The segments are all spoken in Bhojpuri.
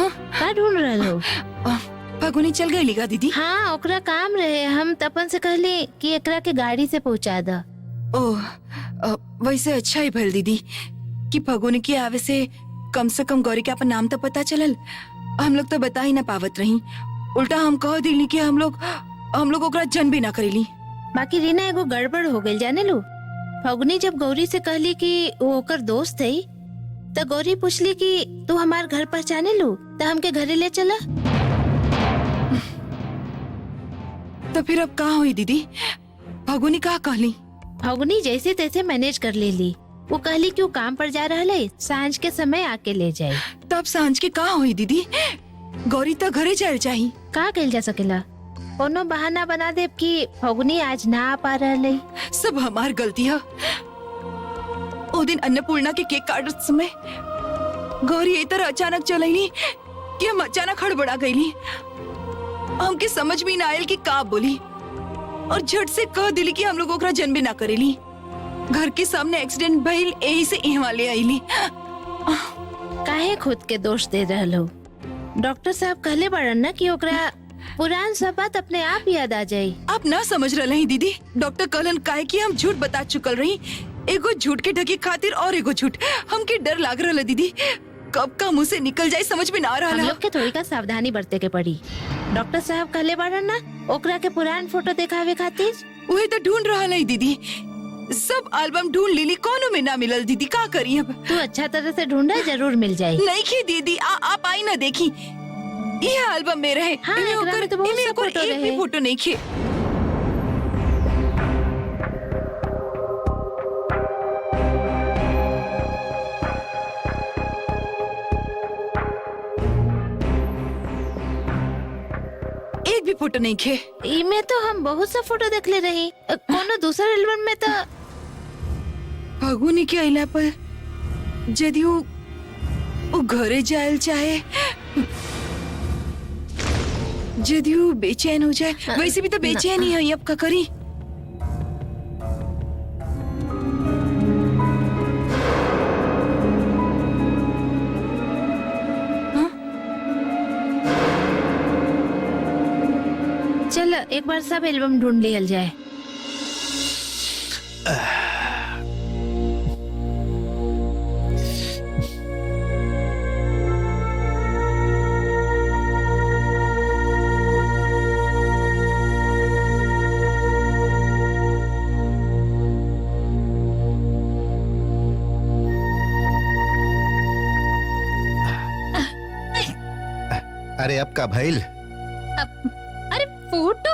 हाँ का ढूंढ रहे हो? फगुनी चल गई लिगा दीदी। हाँ, ओकरा काम रहे, हम तपन से कहली कि एकरा के गाड़ी से पहुंचा द। ओह, वैसे अच्छा ही भल दीदी कि फगुनी के आवे से कम गौरी के अपन नाम तो पता चलल। हम लोग तो बता ही ना पावत रही, उल्टा हम कह दिली कि हम लोग ओकरा जन भी ना करेली। बाकी रीना एगो गड़बड़ हो गई, जाने लो। फगुनी जब गौरी से कहली कि वो ओकर दोस्त है, तो गौरी पूछली कि तू हमार घर पहचाने लो, तो हमके घरे ले चला। तो फिर अब कहाँ हुई दीदी? फगुनी कहाँ कहली? फगुनी जैसे तैसे मैनेज कर लेली। वो कहली कि वो काम पर जा रहा है, सांझ के समय आके ले जाए। तब सांझ के कहाँ हुई दीदी? गौरी तो घरे जाए चाहिए। का कल जा सकेला? कोनो बहाना बना दे कि फगुनी आज ना आ पा रहा है। सब हमार गलती है। ओ दिन अन्नपूर्णा के केक काटत समय गौरी ये तरह अचानक चलैली कि हम अचानक हड़बड़ा गईली। हमके समझ में ना आयल कि का बोली, और झट से कह दिली कि हम लोग ओकरा जन भी ना करेली। घर के सामने एक्सीडेंट भइल, यही से यहाँ ले आईली। काहे खुद के दोष दे रहे हो? डॉक्टर साहब कहले बड़न ना कि ओकरा पुरान सब बात अपने आप याद आ जाये। आप ना समझ रहे हैं दीदी। डॉक्टर कहलन काहे कि हम झूठ बता चुकल रही, एगो झूठ के ढके खातिर और एगो झूठ। हमके डर लाग रहा दीदी, कब का मुंह से निकल जाए समझ में ना रहा। हम लोग के थोड़ी का सावधानी बरते के पड़ी। डॉक्टर साहब कहले बड़न ना ओकरा के पुरान फोटो दिखावे खातिर। वही तो ढूंढ रहा है दीदी, सब एल्बम ढूंढ लीली, कोनो में ना मिलल दीदी। का करी अब? तू अच्छा तरह से ढूंढा, जरूर मिल जाये। नहीं की दीदी, आप आई ना देखी, ये एल्बम में रहे। हाँ, एकरा में तो बहुत सा फोटो एक भी रहे। फोटो नहीं खे। एक भी फोटो नहीं खे। इमे तो हम बहुत सा फोटो देख ले रही। कोनो दूसरा एल्बम में तो फगुनी के अइला पर यदि वो घरे जायल चाहे, यदि वो बेचैन हो जाए। वैसे भी तो बेचैन ही है, अब का करी? हाँ? चल एक बार सब एल्बम ढूंढ लियल जाए। अरे अब का भइल? अरे फोटो।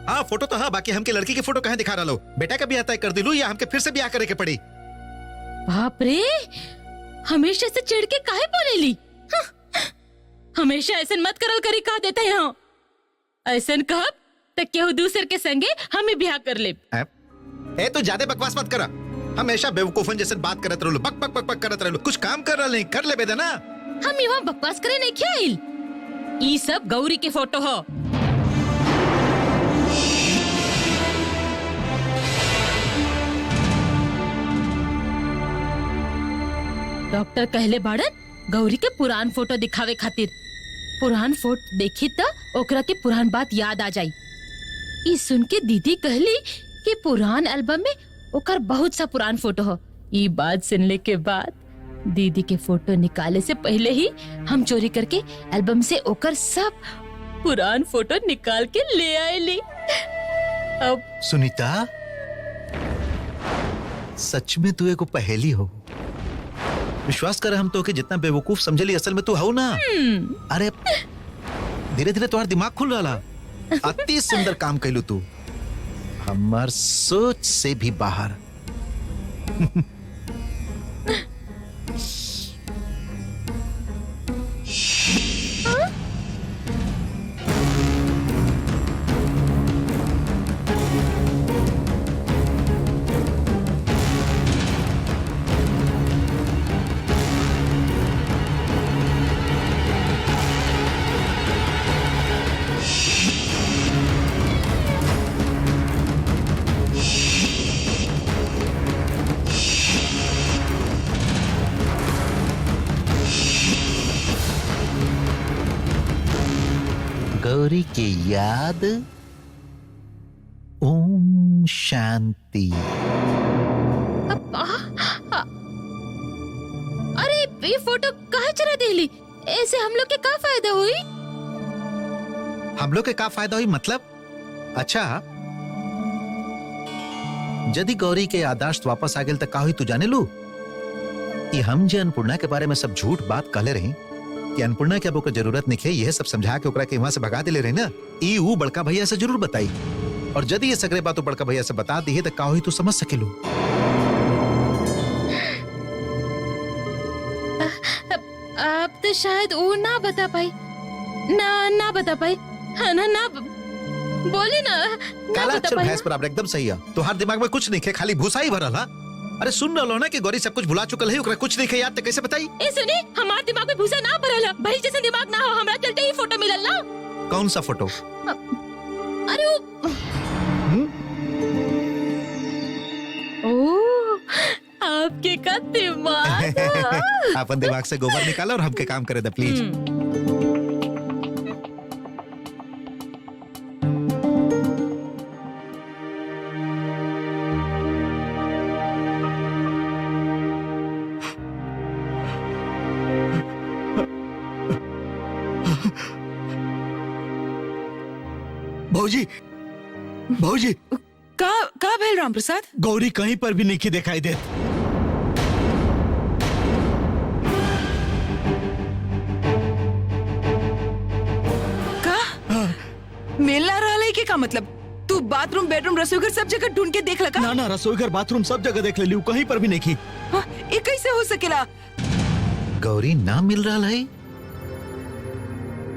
हाँ फोटो तो हाँ, बाकी हमके लड़की के फोटो कहाँ दिखा रहा लो? बेटा का ब्याह तय कर दिलू या हमके फिर से ब्याह करे के पड़ी? बाप रे, हमेशा से चिढ़ के काहे बोलेली? हाँ, हमेशा ऐसन मत करल करी कह देते हैं। हाँ, ऐसन कहब तो केहू दूसर के संगे हम ही ब्याह कर ले। ए तो ज्यादा बकवास मत करा। हमेशा बेवकूफन जैसे बात करत रहलो, बक बक बक बक करत रहलो। कुछ काम कर रहा नहीं, कर ले बेदा ना। हम यहाँ बकवास करे नहीं क्या आइल? ई सब गौरी के फोटो हो। डॉक्टर कहले बाड़न गौरी के पुरान फोटो दिखावे खातिर। पुरान फोटो देखी तो ओकरा के पुरान बात याद आ जाई। ई सुन के दीदी कहली कि पुरान एल्बम में ओकर बहुत सा पुरान फोटो हो। ई बात सुनने के बाद दीदी के फोटो निकाले से पहले ही हम चोरी करके एल्बम से ओकर सब पुरान फोटो निकाल के ले आएली। अब सुनीता, सच में तू एको पहेली हो। विश्वास कर, हम तो के जितना बेवकूफ समझली असल में तू हो ना। अरे धीरे धीरे तुम्हारा दिमाग खुल रहा। अति सुंदर काम कैलू तू, हमार सोच से भी बाहर। गौरी की याद, ओम शांति। अरे ये फोटो कहाँ चला देली? ऐसे हम लोग के का फायदा हुई? हम लोग के का फायदा हुई मतलब? अच्छा, यदि गौरी के आदर्श वापस आ गए तो का हुई तू जाने लू? कि हम जे अन्नपूर्णा के बारे में सब झूठ बात कहले रही कि अन्नपूर्णा के अब ओकर जरूरत नहीं है, यह सब समझा के ओकरा के वहां से भगा देले रही ना, ई ऊ बड़का भैया से जरूर बताई। और यदि ये सगरे बात बड़का भैया से बता दी है तो का हुई तू समझ सकेलू। अब तो शायद वो ना बता पाई, ना बता पाई, है ना बोली ना काला बता अक्षर पाई। भैंस बराबर एकदम सही है। तुम्हार दिमाग में कुछ नहीं है, खाली भूसा ही भरल है। अरे सुन रहा ना कि गौरी सब कुछ भुला चुकल है, ओकरा कुछ नहीं है याद, तो कैसे बताई? ए सुनी, हमार दिमाग में भूसा ना भरल है, भाई जैसे दिमाग ना हो, हमरा चलते ही फोटो मिलल ना। कौन सा फोटो? अरे ओ, आपके का दिमाग। अपन दिमाग से गोबर निकालो और हमके काम करे दे प्लीज। भौजी, भौजी, का भेल राम प्रसाद? गौरी कहीं पर भी नहीं दिखाई दे। का मिलना रहा है का मतलब? तू बाथरूम, बेडरूम, रसोईघर सब जगह ढूंढ के देख लगा? ना रसोईघर, बाथरूम सब जगह देख ले, कहीं पर भी नहीं। हाँ, ये कैसे हो सकेला? गौरी ना मिल रहा है,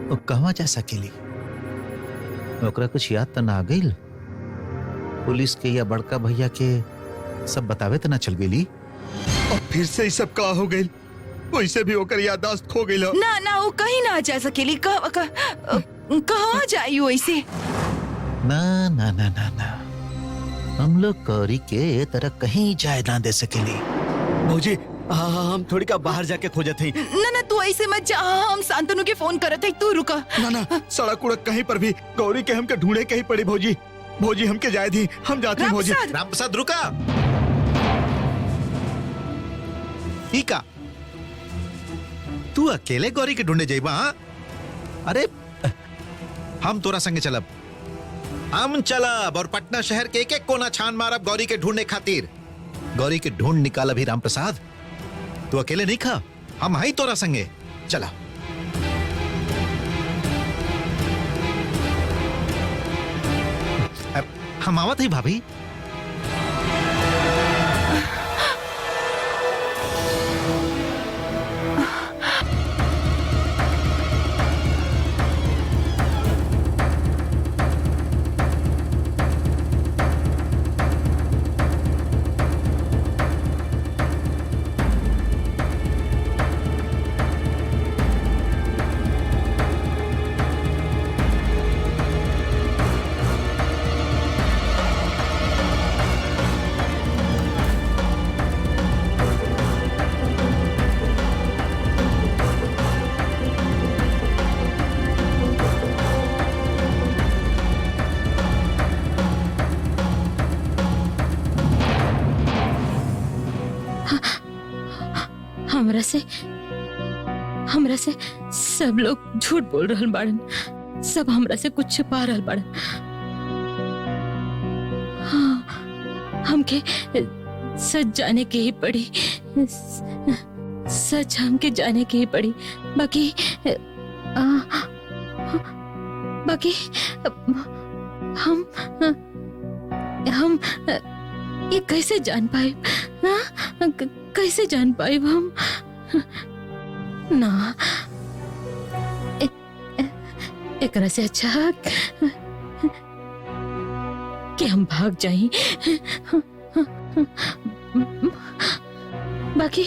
वो कहवा जा सकेली? ओकरा कुछ याद तो ना आ गई? पुलिस के या बड़का भैया के सब बतावे तो ना चल गई? और फिर से सब का हो गई? वैसे भी ओकर याददाश्त खो गई। ना वो कहीं ना जा सकेली। कहाँ जाई वैसे? ना ना ना ना ना, हम लोग गौरी के ये तरह कहीं जाए ना दे सकेली। भौजी, हम थोड़ी का बाहर जाके खोजत हई। ना तू ऐसे मत जा, हम शांतनु के फोन करत है, तू रुका। ना सड़क उड़क कहीं पर भी गौरी के हमके ढूंढे कहीं पड़ी। भौजी भौजी हमके जाए दी, हम जाते हैं। भौजी राम प्रसाद रुका। ठीक है, तू अकेले गौरी के ढूंढे जाइबा? हाँ? अरे हम तोरा संगे चलब, हम चलब और पटना शहर के एक एक कोना छान मारब गौरी के ढूंढने खातिर। गौरी के ढूंढ निकाल अभी राम प्रसाद, तू अकेले नहीं खा, हम हई तोरा संगे, चला। हम आवत ही भाभी। हमरा से सब लोग झूठ बोल रहल बाड़न, सब हमरा से कुछ छुपा रहल बाड़न। हाँ, हमके सच जाने के ही पड़ी, सच हमके जाने के ही पड़ी। बाकी हम ये कैसे जान पाए? कैसे जान पाए हम? ना, एकरा से अच्छा कि हम भाग जाएं। बाकी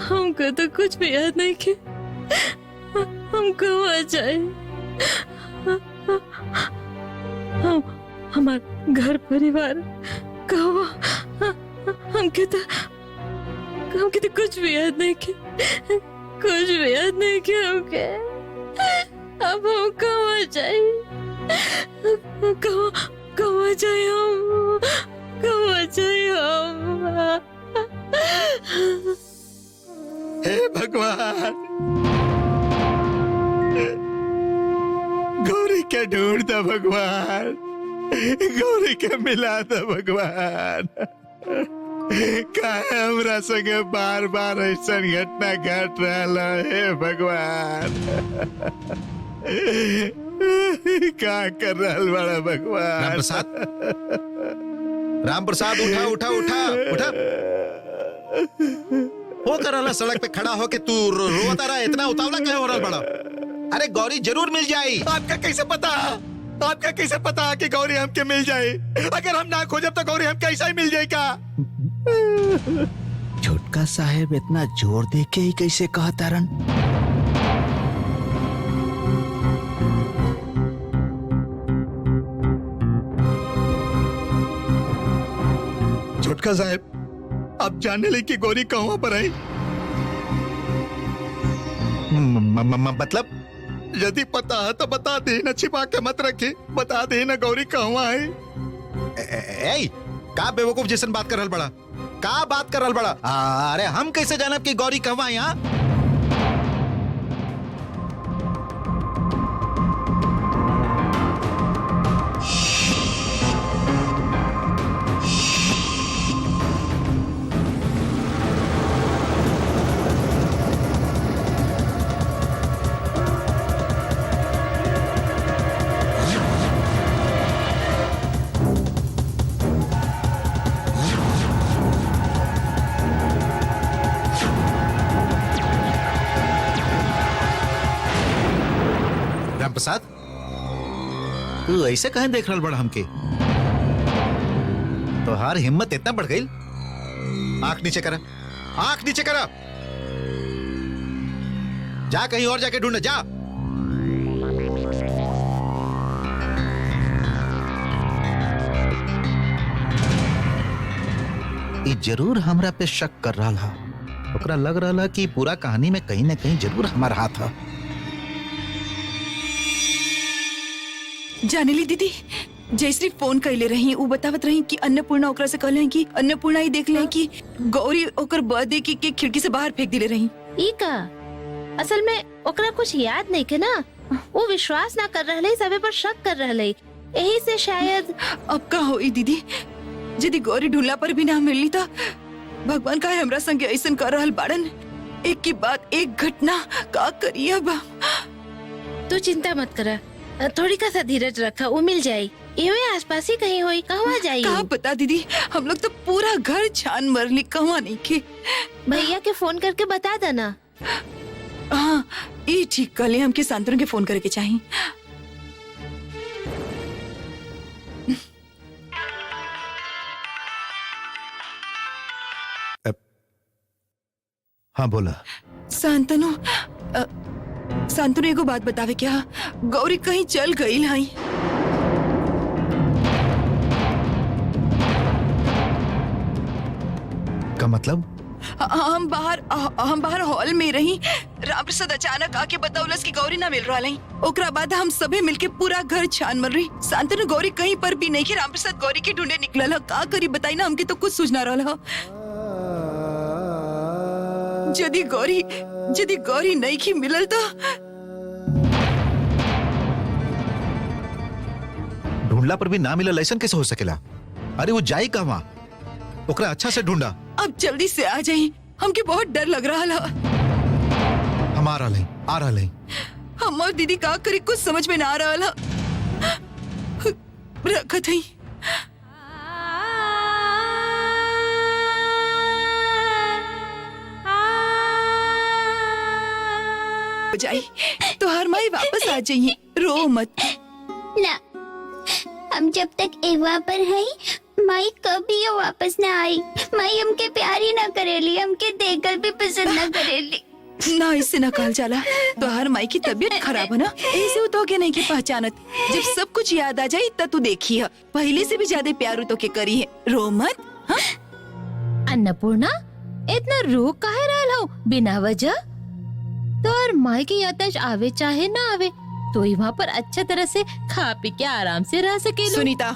हमको तो कुछ भी याद नहीं कि हम कहाँ जाए। हमार घर परिवार हमके तो कुछ भी याद नहीं कि कुछ भी याद नहीं किया हमके। अब हम कहाँ जाए, कहाँ जाए हम, कहाँ जाए हम। हे भगवान, गौरी के ढूंढता भगवान, गौरी के मिला था भगवान। काहे हमरा संगे बार बार ऐसा घटना घट रहा है भगवान। का कर रहा बड़ा भगवान। राम प्रसाद, राम प्रसाद, उठा उठा उठा उठा। हो कर रहा सड़क पे खड़ा होके तू रोता रहा, इतना उतावला क्यों हो रहा बड़ा? अरे गौरी जरूर मिल जाए। आपका कैसे पता, आपका कैसे पता कि गौरी हमके मिल जाए? अगर हम ना खोजब तो गौरी हम कैसा ही मिल जाएगा? छोटका साहेब इतना जोर दे के ही कैसे कहा तारन? छोटका साहब, आप जानने लगे कि गौरी कहाँ पर आई? मतलब यदि पता है तो बता दे ना, छिपा के मत रखे, बता दे ना गौरी कहाँ आई। ए, का बेवकूफ जैसन बात कर रहल बड़ा? का बात कर रहल बड़ा? अरे हम कैसे जानब कि गौरी कहवा है यहाँ? प्रसाद, तू ऐसे कहीं देख रहा बड़ा हमके? तो हार हिम्मत इतना बढ़ गई? आंख नीचे करा, आंख नीचे करा। जा कहीं और जाके ढूंढ, जा। ये जरूर हमरा पे शक कर रहा था। ओकरा लग रहा कि पूरा कहानी में कहीं न कहीं जरूर हमारा हाथ है। जानेली दीदी, जयश्री फोन कैले रही, वो बतावत रही कि अन्नपूर्णा ओकरा से कहले कि अन्नपूर्णा ही देख ले कि गौरी ओकर बर्थडे की खिड़की से बाहर फेंक दिले रही। ई का असल में ओकरा कुछ याद नहीं के ना, वो विश्वास ना कर रहले, सबे पर शक कर रहले, यही से शायद। अब का होई दीदी, यदि गौरी ढूंढला पर भी ना मिली था, भगवान का हमरा संगे ऐसन कर रहल बाड़न। एक की बात एक घटना का करिए अब। तू चिंता मत करा, थोड़ी का सा धीरज रखा, वो मिल जाये। ये आसपास ही कहीं होई, कहाँ जाई? कहाँ पता दीदी, हम लोग तो पूरा घर छान मरली, कहाँ नहीं के। भैया के फोन करके बता देना। हाँ, ये ठीक कल हमके शांतनु के फोन करके चाहिए। हाँ बोला। शांतनु, शांतनु एगो बात बतावे क्या, गौरी कहीं चल गई लाई। का मतलब? हम बाहर हॉल में रही, रामप्रसाद अचानक आके बतौलस कि गौरी ना मिल रहा लाई। ओकरा बाद हम सभी मिलके पूरा घर छान मर रही। शांतनु गौरी कहीं पर भी नहीं कि रामप्रसाद गौरी के ढूंढे निकलल। का करी बताई ना, हमके तो कुछ सूझना रहा। यदि गौरी नहीं की मिलल तो ढूंढला पर भी ना मिलल, ऐसा कैसे हो सकेला? अरे वो जाई कहाँ? ओकरा अच्छा से ढूंढा। अब जल्दी से आ जाए, हमके बहुत डर लग रहा है। हम आ रहा है। हम और दीदी का करी कुछ समझ में ना आ रहा। रखत है जाई तो हर माई वापस आ जाइए, रो मत ना। हम जब तक एवा पर है, माई कभी ये वापस ना आई। माई हमके प्यार ही ना करेली, हमके देखकर भी पसंद ना करेली। ना इससे ना कहल जाला। तो हर माई की तबीयत खराब है ना, ऐसे तो के नहीं की पहचानत। जब सब कुछ याद आ जाये तब तू देखी है, पहले से भी ज्यादा प्यार तो के करी है। रो मत। अन्नपूर्णा, इतना रो काहे रहल हो बिना वजह? तो और माई की याददाश्त आवे चाहे ना आवे तो ही वहाँ पर अच्छा तरह से खा पी के आराम से रह सके। सुनीता,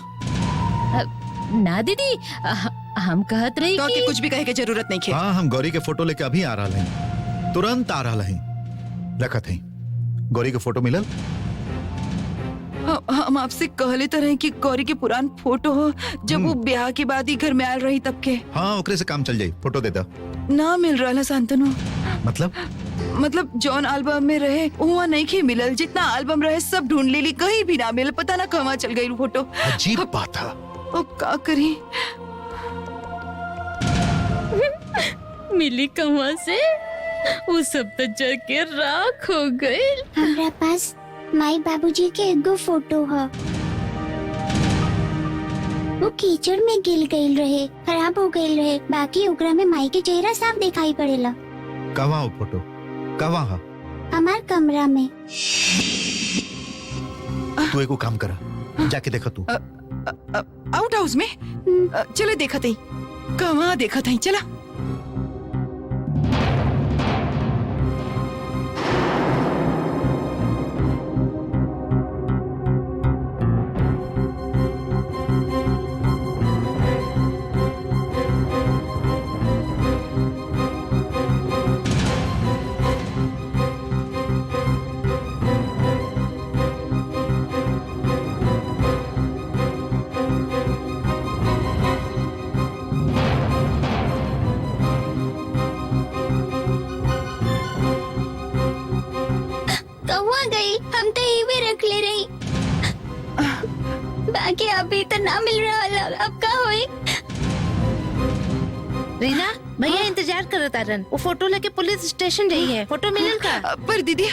ना दीदी, हम कहत रही तो कि के कुछ भी कहे के जरूरत नहीं है। हाँ, हम गौरी के फोटो लेके अभी आ रहा हैं, तुरंत आ रहा हैं। रखत हैं गौरी के फोटो मिलल। हम आपसे कहले तो रहे कि गौरी के पुरान फोटो हो जब वो ब्याह के बाद ही घर में आयल रही तब के। हाँ, ओकरे से काम चल जाई, फोटो दे दा। ना मिल रहा शांतनु। मतलब जॉन एल्बम में रहे वहाँ नहीं खे मिलल, जितना एल्बम रहे सब ढूंढ लेली, कहीं भी ना मिल, पता ना कहाँ चल गई फोटो। अजीब बात है। अब का करी? मिली कहाँ से? वो सब तो जल के राख हो गए। हमरा पास माई बाबूजी के एगो फोटो है। वो कीचड़ में गिल गईल रहे, खराब हो गईल रहे, बाकी ओकरा में माई के चेहरा साफ दिखाई पड़ेला। कहाँ हो फोटो? कहाँ है? हमार कमरा में। तू एको काम करा, जाके देखा तू। आउट हाउस में चले देखा थी, कहाँ देखा था, चला। बाकी अभी तो ना मिल रहा, अब का होई? रीना, भैया इंतजार करत आरन, वो फोटो लेके पुलिस स्टेशन गई है, फोटो मिलल का? पर दीदी,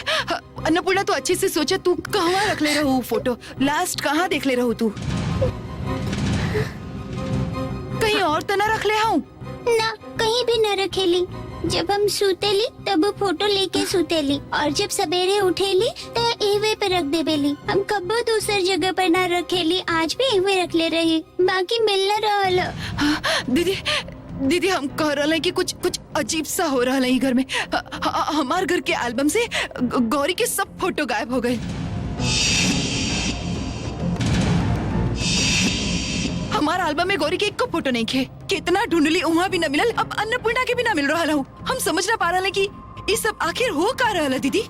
अन्नपूर्णा तो अच्छे से सोचा, तू कहाँ रख ले रहू फोटो? लास्ट कहाँ देख ले रहू तू? कहीं और तो ना रख ले हूँ? ना, कहीं भी न रखेली। जब हम सूतेली तब वो फोटो लेके सूतेली, और जब सवेरे उठेली तो एवे पे रख देवेली। हम कब्बो दूसर जगह पर ना रखेली, आज भी एवे रख ले रही, बाकी मिल न रहल। दीदी हम कह रहे हैं कि कुछ अजीब सा हो रहा है घर में। हमारे घर के एल्बम से गौरी के सब फोटो गायब हो गए। हमारा एल्बम में गौरी के एक को फोटो नहीं खे। कितना ढूंढली, वहाँ भी न मिलल, अब अन्नपूर्णा के भी न मिल रहा हूँ। हम समझ ना पा रहा है कि ये सब आखिर हो का रहा है। दीदी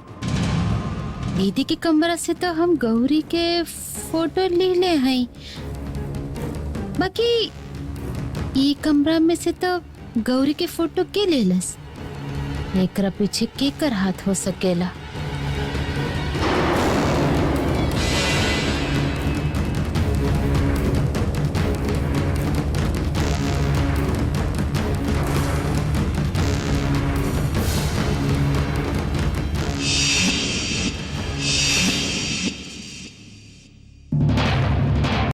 दीदी के कमरा से तो हम गौरी के फोटो ले ले हैं, बाकी ये कमरा में से तो गौरी के फोटो के ले लस। एकरा पीछे केकर हाथ हो सकेला?